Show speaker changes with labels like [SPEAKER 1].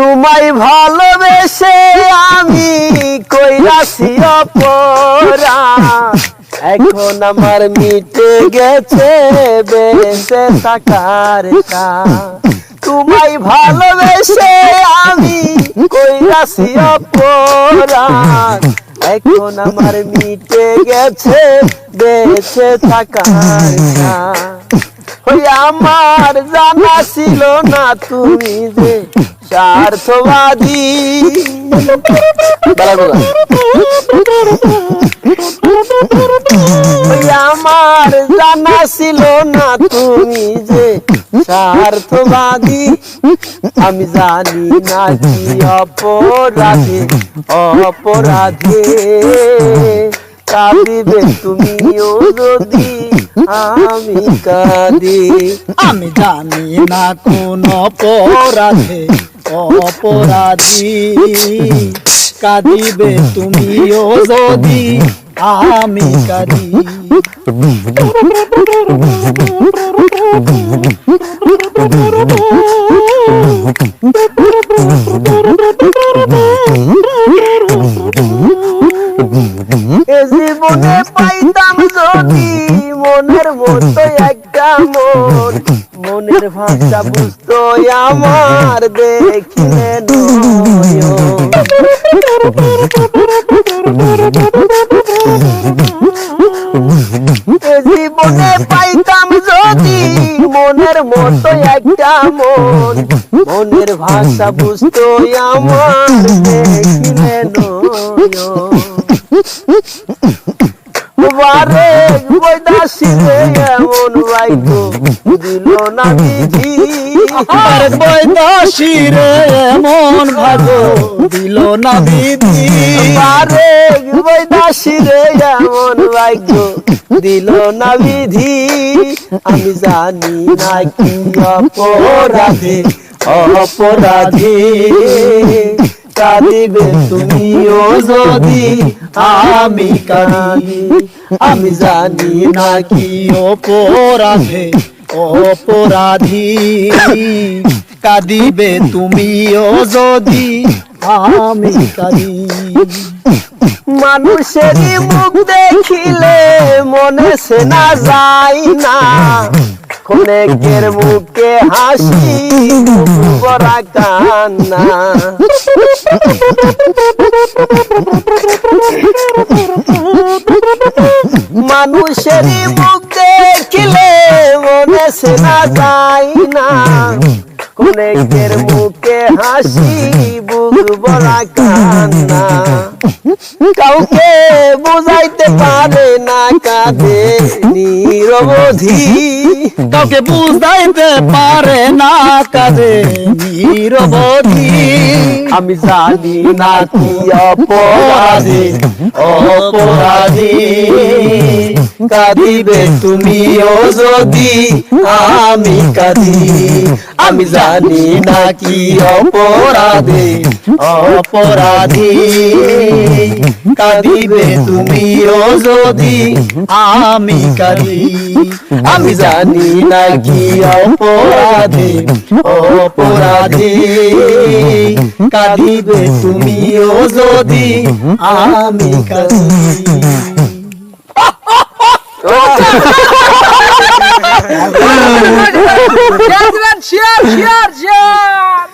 [SPEAKER 1] তোমায় ভালোবেসে আমি কইরাছি অপরাধ, এখন আমার মিটে গেছে বেঁচে থাকার স্বাদ। তোমায় ভালোবেসে আমি কইরাছি অপরাধ, এখন আমার মিটে গেছে বেঁচে থাকার স্বাদ। ওই আমার জানা ছিল না তুমি যে স্বার্থবাদী। ওই আমার জানা ছিল না তুমি যে স্বার্থবাদী। আমি জানি না কি অপরাধে অপরাধে কাঁদিবে তুমিও যদি আমি কাঁদি।
[SPEAKER 2] আমি জানি না কোন অপরাধে অপরাধী কাঁদিবে তুমিও যদি আমি কাঁদি।
[SPEAKER 1] এ জীবনে পাইতাম যদি মনের মতো একটা মন, মনের ভাষা বুঝতো আমার দেখিলে নয়ন। এ জীবনে পাইতাম যদি মনের মতো একটা মন, মনের ভাষা বুঝতো আমার দেখিলে নয়ন। বারে বৈদাসীরে এমন ভাগ্য দিল না বিধি,
[SPEAKER 2] আর বৈদাসীরে এমন ভাগ্য দিল না বিধি।
[SPEAKER 1] বারে বৈদাসীরে এমন ভাগ্য দিল না বিধি। আমি জানি না কি অপরাধে অপরাধী কাঁদিবে তুমিও যদি আমি কাঁদি। আমি জানি না কি
[SPEAKER 2] অপরাধে অপরাধী কাঁদিবে তুমিও যদি আমি কাঁদি।
[SPEAKER 1] মানুষের মুখ দেখিলে মনে সেনা যায় না, অনেকের মুখে হাসি ভরা কান্না। মানুষের মুখ দেখিলে মনে সেনা যায় না, অনেকের মুখে হাসি বুক ভরা কান্না। কাউকে বুঝাইতে পারে না কাঁদে নিরবধি,
[SPEAKER 2] কাউকে বুঝাইতে পারে না কাঁদে নিরবধি।
[SPEAKER 1] আমি জানি না কি অপরাধে অপরাধী কাঁদিবে তুমিও যদি আমি কাঁদি। আমি জানি না কি অপরাধে অপরাধী কাঁদিবে তুমিও যদি আমি কাঁদি। আমি জানি না কি অপরাধে অপরাধী কাঁদিবে তুমিও যদি আমি কাঁদি।
[SPEAKER 3] Share, share, share.